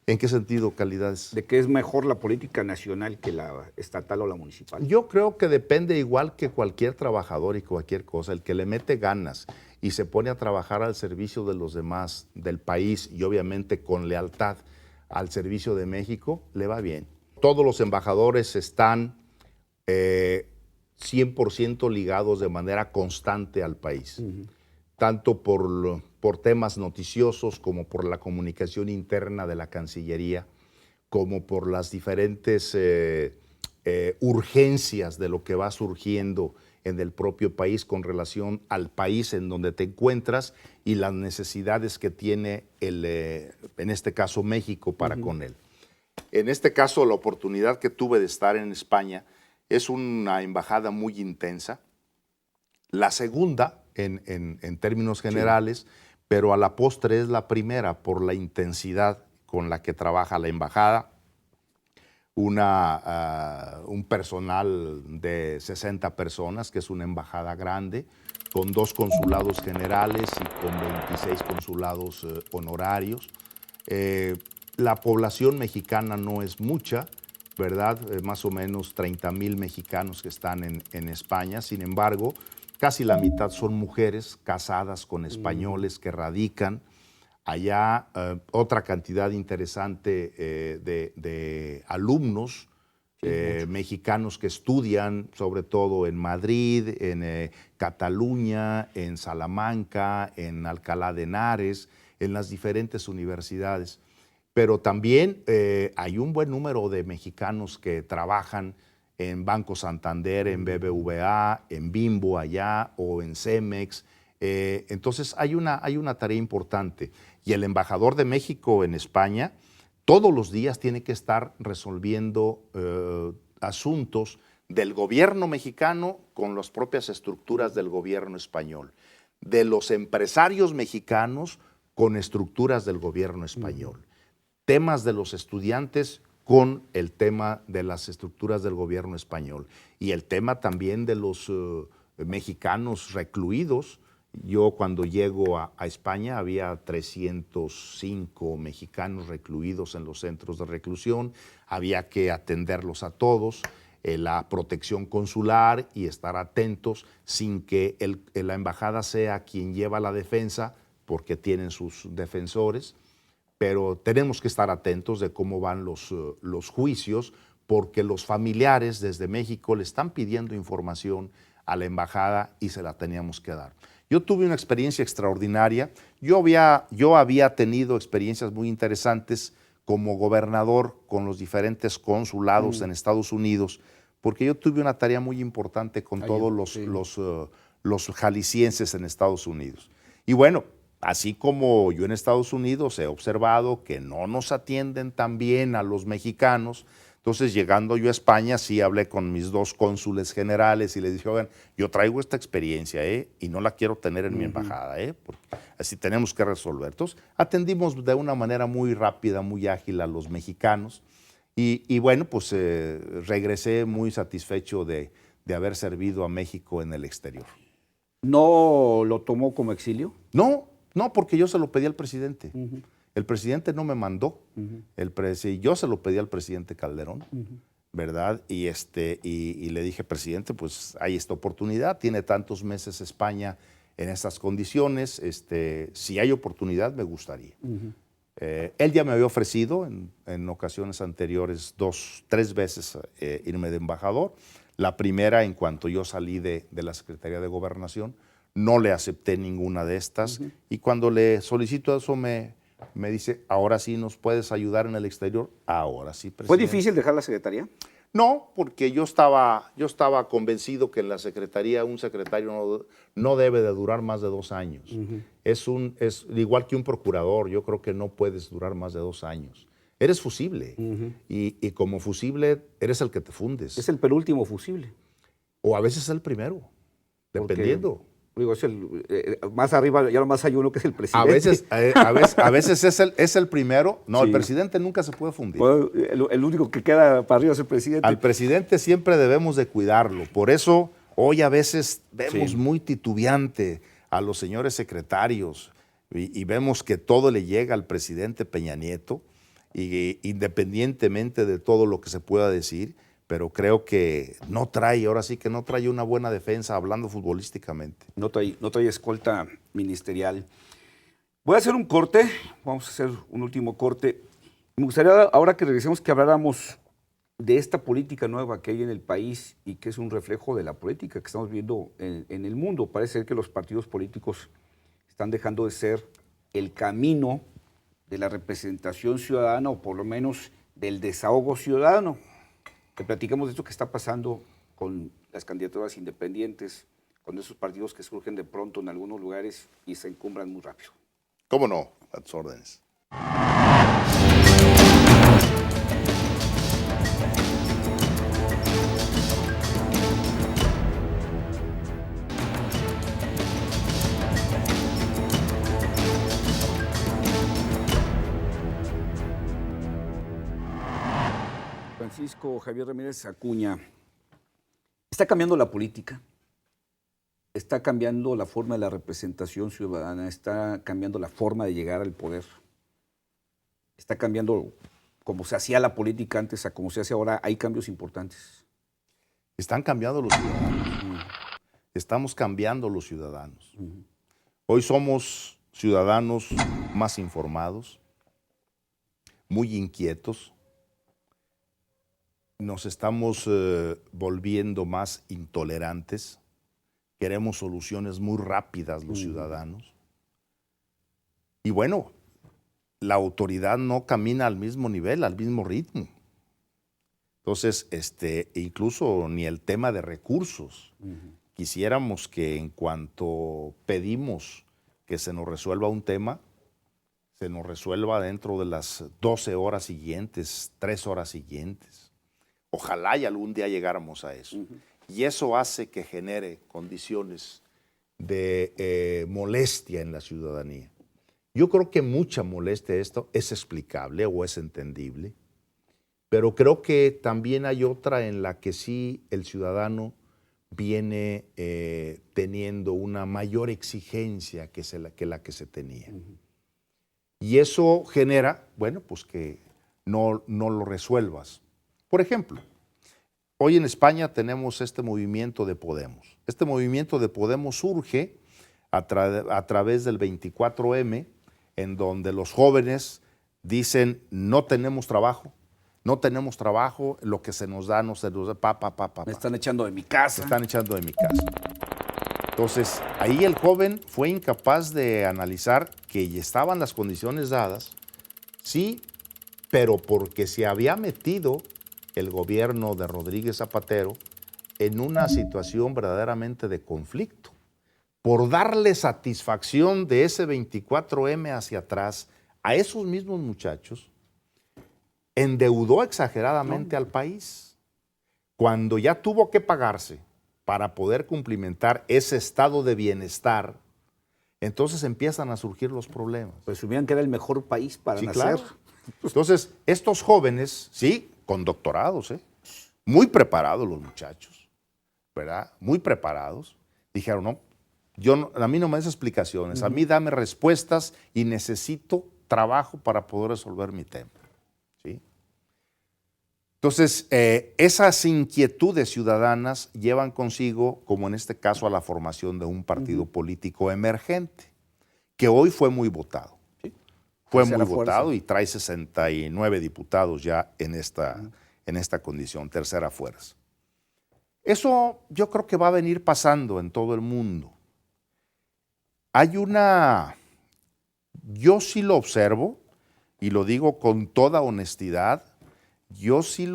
¿En qué sentido calidades? ¿De qué es mejor la política nacional que la estatal o la municipal? Yo creo que depende, igual que cualquier trabajador y cualquier cosa, el que le mete ganas y se pone a trabajar al servicio de los demás, del país, y obviamente con lealtad al servicio de México, le va bien. Todos los embajadores están 100% ligados de manera constante al país, tanto por temas noticiosos como por la comunicación interna de la Cancillería, como por las diferentes urgencias de lo que va surgiendo en el propio país con relación al país en donde te encuentras y las necesidades que tiene en este caso México para con él. En este caso, la oportunidad que tuve de estar en España es una embajada muy intensa, la segunda en términos generales, pero a la postre es la primera por la intensidad con la que trabaja la embajada. Un personal de 60 personas, que es una embajada grande, con 2 consulados generales y con 26 consulados honorarios. La población mexicana no es mucha, ¿verdad? Más o menos 30,000 mexicanos que están en España. Sin embargo, casi la mitad son mujeres casadas con españoles que radican. Allá otra cantidad interesante de alumnos mexicanos que estudian, sobre todo en Madrid, en Cataluña, en Salamanca, en Alcalá de Henares, en las diferentes universidades. Pero también hay un buen número de mexicanos que trabajan en Banco Santander, en BBVA, en Bimbo allá, o en Cemex, Entonces hay una tarea importante. Y el embajador de México en España todos los días tiene que estar resolviendo asuntos del gobierno mexicano con las propias estructuras del gobierno español, de los empresarios mexicanos con estructuras del gobierno español, temas de los estudiantes con el tema de las estructuras del gobierno español y el tema también de los mexicanos recluidos. Yo cuando llego a España había 305 mexicanos recluidos en los centros de reclusión, había que atenderlos a todos, la protección consular y estar atentos sin que la embajada sea quien lleva la defensa, porque tienen sus defensores, pero tenemos que estar atentos de cómo van los juicios, porque los familiares desde México le están pidiendo información a la embajada y se la teníamos que dar. Yo tuve una experiencia extraordinaria. Yo había tenido experiencias muy interesantes como gobernador con los diferentes consulados en Estados Unidos, porque yo tuve una tarea muy importante con todos los jaliscienses en Estados Unidos. Y bueno, así como yo en Estados Unidos he observado que no nos atienden tan bien a los mexicanos, entonces llegando yo a España sí hablé con mis 2 cónsules generales y les dije, oigan, yo traigo esta experiencia y no la quiero tener en mi embajada, porque así tenemos que resolver. Entonces atendimos de una manera muy rápida, muy ágil a los mexicanos y bueno, pues regresé muy satisfecho de haber servido a México en el exterior. ¿No lo tomó como exilio? No, porque yo se lo pedí al presidente. El presidente no me mandó, yo se lo pedí al presidente Calderón, ¿verdad? Y le dije, presidente, pues hay esta oportunidad, tiene tantos meses España en estas condiciones, si hay oportunidad me gustaría. Él ya me había ofrecido en ocasiones anteriores 3 veces irme de embajador. La primera, en cuanto yo salí de la Secretaría de Gobernación, no le acepté ninguna de estas y cuando le solicito eso me dice, ahora sí nos puedes ayudar en el exterior, ahora sí, presidente. ¿Fue difícil dejar la secretaría? No, porque yo estaba convencido que en la secretaría un secretario no debe de durar más de 2 años. Es igual que un procurador, yo creo que no puedes durar más de 2 años. Eres fusible y como fusible eres el que te fundes. Es el penúltimo fusible. O a veces es el primero, dependiendo. Digo, más arriba, ya nomás hay uno que es el presidente. A veces es el primero. No, sí. El presidente nunca se puede fundir. Bueno, el único que queda para arriba es el presidente. Al presidente siempre debemos de cuidarlo. Por eso hoy a veces vemos muy titubeante a los señores secretarios y vemos que todo le llega al presidente Peña Nieto, independientemente de todo lo que se pueda decir. Pero creo que ahora sí que no trae una buena defensa hablando futbolísticamente. No trae escolta ministerial. Voy a hacer un corte, vamos a hacer un último corte. Me gustaría ahora que regresemos que habláramos de esta política nueva que hay en el país y que es un reflejo de la política que estamos viendo en el mundo. Parece ser que los partidos políticos están dejando de ser el camino de la representación ciudadana o por lo menos del desahogo ciudadano. Que platicamos de esto que está pasando con las candidaturas independientes, con esos partidos que surgen de pronto en algunos lugares y se encumbran muy rápido. ¿Cómo no? A tus órdenes. Francisco Javier Ramírez Acuña, está cambiando la política, está cambiando la forma de la representación ciudadana, está cambiando la forma de llegar al poder, está cambiando como se hacía la política antes a como se hace ahora. Hay cambios importantes. Están cambiando los ciudadanos. Estamos cambiando los ciudadanos. Hoy somos ciudadanos más informados, muy inquietos. Nos estamos volviendo más intolerantes, queremos soluciones muy rápidas los ciudadanos. Y bueno, la autoridad no camina al mismo nivel, al mismo ritmo. Entonces, incluso ni el tema de recursos. quisiéramos que en cuanto pedimos que se nos resuelva un tema, se nos resuelva dentro de las 12 horas siguientes, 3 horas siguientes. Ojalá y algún día llegáramos a eso. Y eso hace que genere condiciones de molestia en la ciudadanía. Yo creo que mucha molestia esto es explicable o es entendible, pero creo que también hay otra en la que sí el ciudadano viene teniendo una mayor exigencia que la que se tenía. Y eso genera, bueno, pues que no lo resuelvas. Por ejemplo, hoy en España tenemos este movimiento de Podemos. Este movimiento de Podemos surge a través del 24M, en donde los jóvenes dicen, no tenemos trabajo, lo que se nos da, no se nos da, Me están echando de mi casa. Me están echando de mi casa. Entonces, ahí el joven fue incapaz de analizar que ya estaban las condiciones dadas, sí, pero porque se había metido el gobierno de Rodríguez Zapatero en una situación verdaderamente de conflicto. Por darle satisfacción de ese 24M hacia atrás a esos mismos muchachos, endeudó exageradamente al país. Cuando ya tuvo que pagarse para poder cumplimentar ese estado de bienestar, entonces empiezan a surgir los problemas. Presumían que era el mejor país para nacer. Claro. Entonces, estos jóvenes, sí, con doctorados, muy preparados los muchachos, ¿verdad? Muy preparados, dijeron, no, a mí no me des explicaciones, a mí dame respuestas y necesito trabajo para poder resolver mi tema. ¿Sí? Entonces, esas inquietudes ciudadanas llevan consigo, como en este caso, a la formación de un partido político emergente, que hoy fue muy votado. ¿Sí? Fue muy votado y trae 69 diputados ya en esta condición, tercera fuerza. Eso yo creo que va a venir pasando en todo el mundo. Yo sí lo observo, y lo digo con toda honestidad, yo sí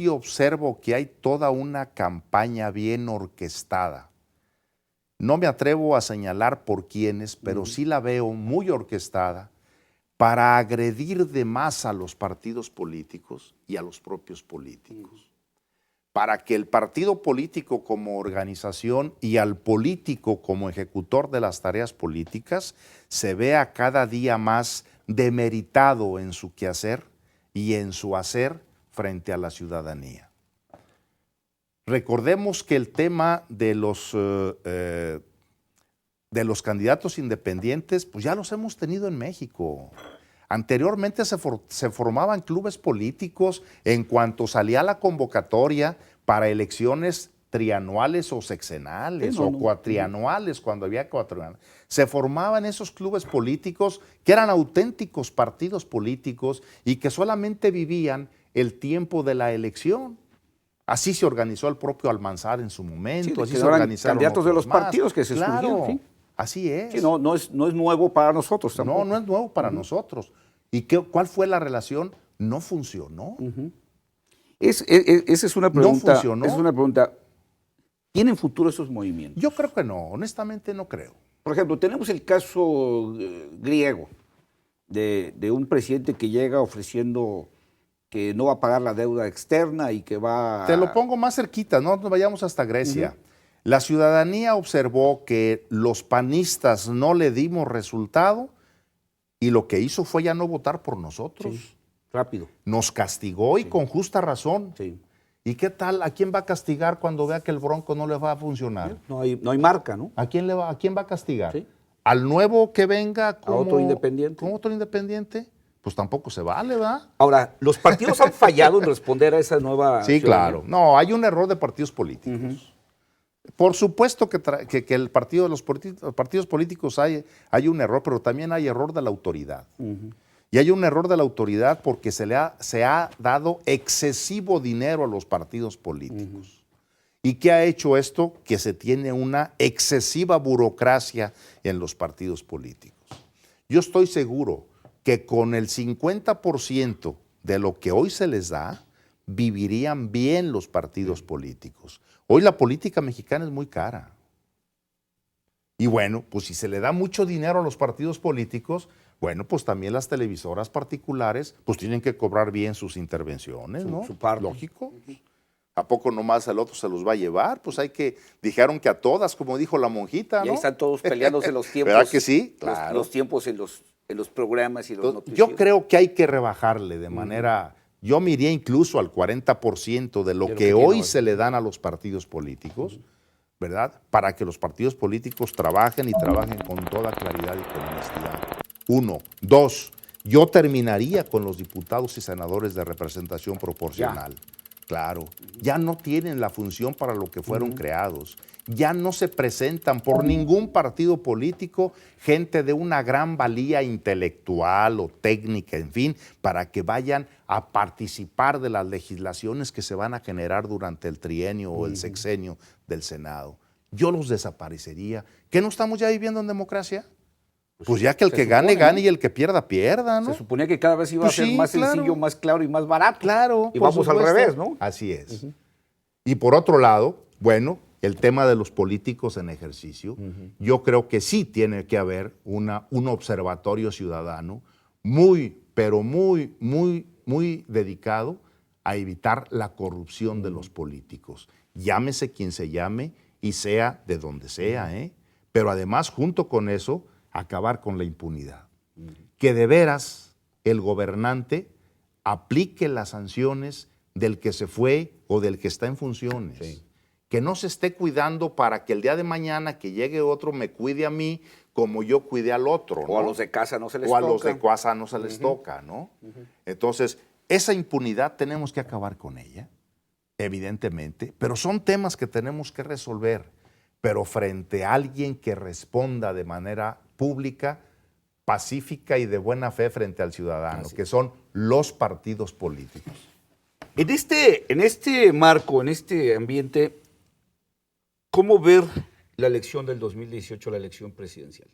observo que hay toda una campaña bien orquestada. No me atrevo a señalar por quiénes, pero sí la veo muy orquestada para agredir de más a los partidos políticos y a los propios políticos. Para que el partido político como organización y al político como ejecutor de las tareas políticas se vea cada día más demeritado en su quehacer y en su hacer frente a la ciudadanía. Recordemos que el tema de los candidatos independientes, pues ya los hemos tenido en México. Anteriormente se formaban clubes políticos en cuanto salía la convocatoria para elecciones trianuales o sexenales o cuatrianuales, cuando había cuatrianuales. Se formaban esos clubes políticos que eran auténticos partidos políticos y que solamente vivían el tiempo de la elección. Así se organizó el propio Almanzar en su momento. Sí, así se organizaron candidatos de los más. partidos que se surgieron. ¿Sí? Así es. Sí, no es nuevo para nosotros tampoco. No es nuevo para nosotros. ¿Y cuál fue la relación? No funcionó. Esa es una pregunta. No funcionó. Esa es una pregunta. ¿Tienen futuro esos movimientos? Yo creo que no, honestamente no creo. Por ejemplo, tenemos el caso griego de un presidente que llega ofreciendo que no va a pagar la deuda externa y que va... Te lo pongo más cerquita, no nos vayamos hasta Grecia. La ciudadanía observó que los panistas no le dimos resultado y lo que hizo fue ya no votar por nosotros. Sí, rápido. Nos castigó y con justa razón. Sí. ¿Y qué tal? ¿A quién va a castigar cuando vea que el Bronco no le va a funcionar? No hay marca, ¿no? ¿A quién va a castigar? Sí. ¿Al nuevo que venga como, ¿A otro independiente? ¿Como otro independiente? Pues tampoco se vale, ¿verdad? Ahora, ¿los partidos han fallado en responder a esa nueva... Sí, claro. No, hay un error de partidos políticos. Por supuesto que los partidos políticos hay un error, pero también hay error de la autoridad. Y hay un error de la autoridad porque se ha dado excesivo dinero a los partidos políticos. ¿Y qué ha hecho esto? Que se tiene una excesiva burocracia en los partidos políticos. Yo estoy seguro que con el 50% de lo que hoy se les da, vivirían bien los partidos políticos. Hoy la política mexicana es muy cara. Y bueno, pues si se le da mucho dinero a los partidos políticos, bueno, pues también las televisoras particulares pues tienen que cobrar bien sus intervenciones, ¿no? Su parte. Lógico. ¿A poco nomás al otro se los va a llevar? Pues dijeron que a todas, como dijo la monjita, ¿no? Y ahí están todos peleándose los tiempos. ¿Verdad que sí? Claro. Los tiempos en los programas y los Entonces, noticieros. yo creo que hay que rebajarle de manera... Yo me iría incluso al 40% de lo que hoy se le dan a los partidos políticos, ¿verdad? Para que los partidos políticos trabajen y trabajen con toda claridad y con honestidad. 1. 2. Yo terminaría con los diputados y senadores de representación proporcional. Claro, ya no tienen la función para lo que fueron creados. Ya no se presentan por ningún partido político gente de una gran valía intelectual o técnica, en fin, para que vayan a participar de las legislaciones que se van a generar durante el trienio o el sexenio del Senado. Yo los desaparecería. ¿Qué no estamos ya viviendo en democracia? Pues ya que el que gane, gane y el que pierda, pierda, ¿no? Se suponía que cada vez iba a ser más sencillo, más claro y más barato. Claro. Y vamos al revés, ¿no? Así es. Y por otro lado, bueno, el tema de los políticos en ejercicio, yo creo que sí tiene que haber un observatorio ciudadano muy, pero muy, muy, muy dedicado a evitar la corrupción de los políticos. Llámese quien se llame y sea de donde sea, ¿eh? Pero además, junto con eso, acabar con la impunidad. Que de veras el gobernante aplique las sanciones del que se fue o del que está en funciones. Sí. Que no se esté cuidando para que el día de mañana que llegue otro me cuide a mí como yo cuidé al otro, ¿no? O a los de casa no se les toca. O a los de casa no se les toca, ¿no? Entonces, esa impunidad tenemos que acabar con ella, evidentemente, pero son temas que tenemos que resolver. Pero frente a alguien que responda de manera pública, pacífica y de buena fe frente al ciudadano, que son los partidos políticos. En este marco, en este ambiente, ¿cómo ver la elección del 2018, la elección presidencial?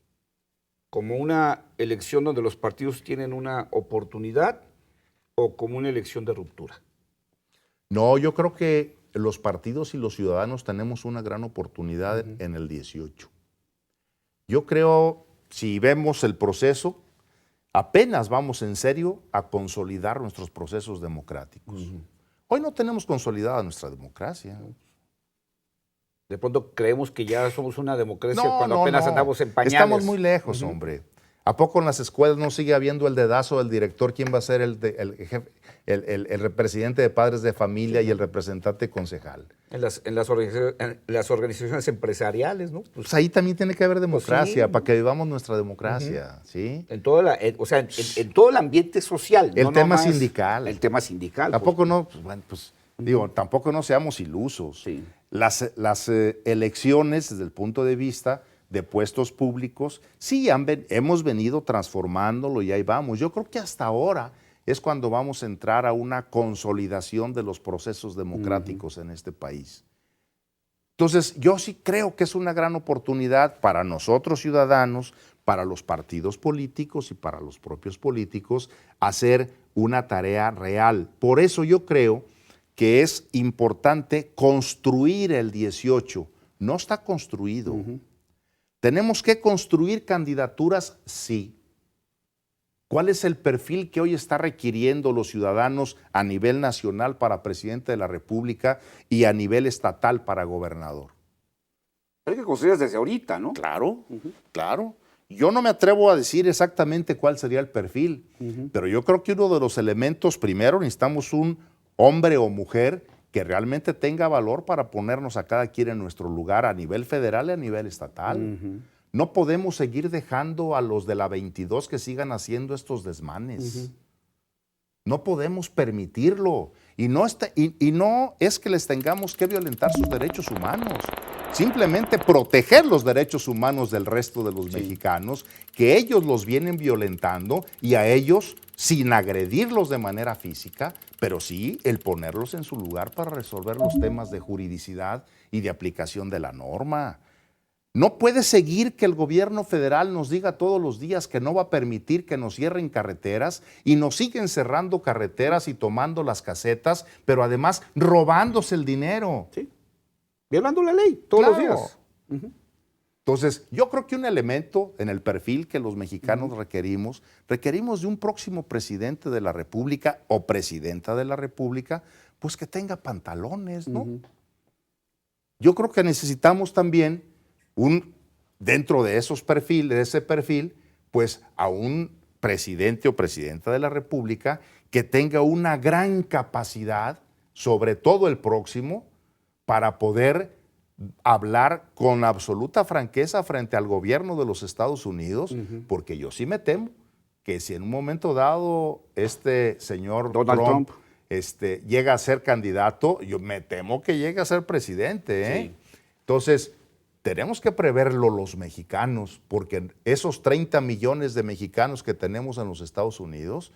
¿Como una elección donde los partidos tienen una oportunidad o como una elección de ruptura? No, yo creo que los partidos y los ciudadanos tenemos una gran oportunidad en el 18. Yo creo, si vemos el proceso, apenas vamos en serio a consolidar nuestros procesos democráticos. Hoy no tenemos consolidada nuestra democracia. De pronto creemos que ya somos una democracia cuando apenas andamos en pañales. Estamos muy lejos, hombre. ¿A poco en las escuelas no sigue habiendo el dedazo del director? ¿Quién va a ser el presidente de padres de familia y el representante concejal? En las organizaciones empresariales, ¿no? Pues ahí también tiene que haber democracia, para que vivamos nuestra democracia, ¿sí? En todo en todo el ambiente social. El tema sindical. El tema sindical. ¿A poco no? Pues, bueno, pues digo, tampoco no seamos ilusos. Sí. Las elecciones, desde el punto de vista de puestos públicos, sí, hemos venido transformándolo y ahí vamos. Yo creo que hasta ahora es cuando vamos a entrar a una consolidación de los procesos democráticos en este país. Entonces, yo sí creo que es una gran oportunidad para nosotros ciudadanos, para los partidos políticos y para los propios políticos, hacer una tarea real. Por eso yo creo que es importante construir el 18. No está construido. ¿Tenemos que construir candidaturas? Sí. ¿Cuál es el perfil que hoy está requiriendo los ciudadanos a nivel nacional para presidente de la República y a nivel estatal para gobernador? Hay que construir desde ahorita, ¿no? Claro, claro. Yo no me atrevo a decir exactamente cuál sería el perfil, pero yo creo que uno de los elementos, primero necesitamos un hombre o mujer que realmente tenga valor para ponernos a cada quien en nuestro lugar a nivel federal y a nivel estatal. No podemos seguir dejando a los de la 22 que sigan haciendo estos desmanes. No podemos permitirlo. Y no es que les tengamos que violentar sus derechos humanos. Simplemente proteger los derechos humanos del resto de los mexicanos, que ellos los vienen violentando y a ellos, sin agredirlos de manera física, pero sí el ponerlos en su lugar para resolver los temas de juridicidad y de aplicación de la norma. No puede seguir que el gobierno federal nos diga todos los días que no va a permitir que nos cierren carreteras y nos siguen cerrando carreteras y tomando las casetas, pero además robándose el dinero. Sí. Violando la ley todos los Claro. días. Entonces, yo creo que un elemento en el perfil que los mexicanos requerimos de un próximo presidente de la República o presidenta de la República, pues que tenga pantalones, ¿no? Yo creo que necesitamos también dentro de esos perfiles, de ese perfil, pues a un presidente o presidenta de la República que tenga una gran capacidad, sobre todo el próximo, para poder hablar con absoluta franqueza frente al gobierno de los Estados Unidos, porque yo sí me temo que si en un momento dado este señor Donald Trump. Llega a ser candidato, yo me temo que llegue a ser presidente. Sí. Entonces, tenemos que preverlo los mexicanos, porque esos 30 millones de mexicanos que tenemos en los Estados Unidos,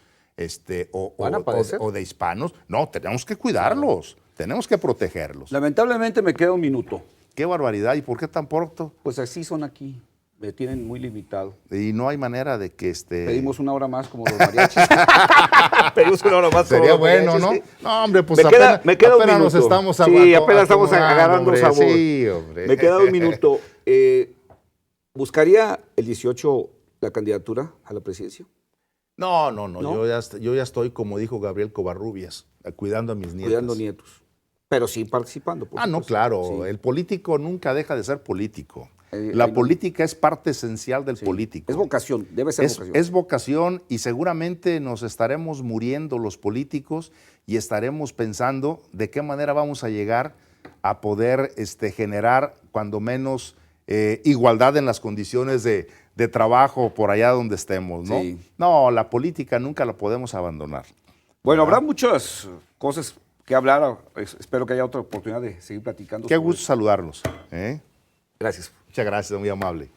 ¿Van a padecer? o de hispanos, no, tenemos que cuidarlos, tenemos que protegerlos. Lamentablemente me queda un minuto. Qué barbaridad, ¿y por qué tan pronto? Pues así son aquí. Me tienen muy limitado. Y no hay manera de que Pedimos una hora más como los mariachis. Pedimos una hora más como Sería los bueno, mariachis, ¿no? sí. No, hombre, pues me queda un apenas minuto. nos estamos Sí, apenas estamos acomodando, agarrando hombre. sabor. Sí, hombre. Me queda un minuto. ¿Buscaría el 18 la candidatura a la presidencia? No. ¿No? Yo ya estoy, como dijo Gabriel Covarrubias, cuidando a mis nietos. Cuidando nietos. Pero sí participando. por No, supuesto. claro. Sí. El político nunca deja de ser político. Ahí La no- política es parte esencial del Sí. político. Es vocación, debe ser vocación. Es vocación y seguramente nos estaremos muriendo los políticos y estaremos pensando de qué manera vamos a llegar a poder generar cuando menos igualdad en las condiciones de trabajo por allá donde estemos, ¿no? Sí. No, la política nunca la podemos abandonar. Bueno, habrá muchas cosas que hablar. Espero que haya otra oportunidad de seguir platicando. Qué sobre gusto eso. saludarlos. ¿eh? Gracias. Muchas gracias, muy amable.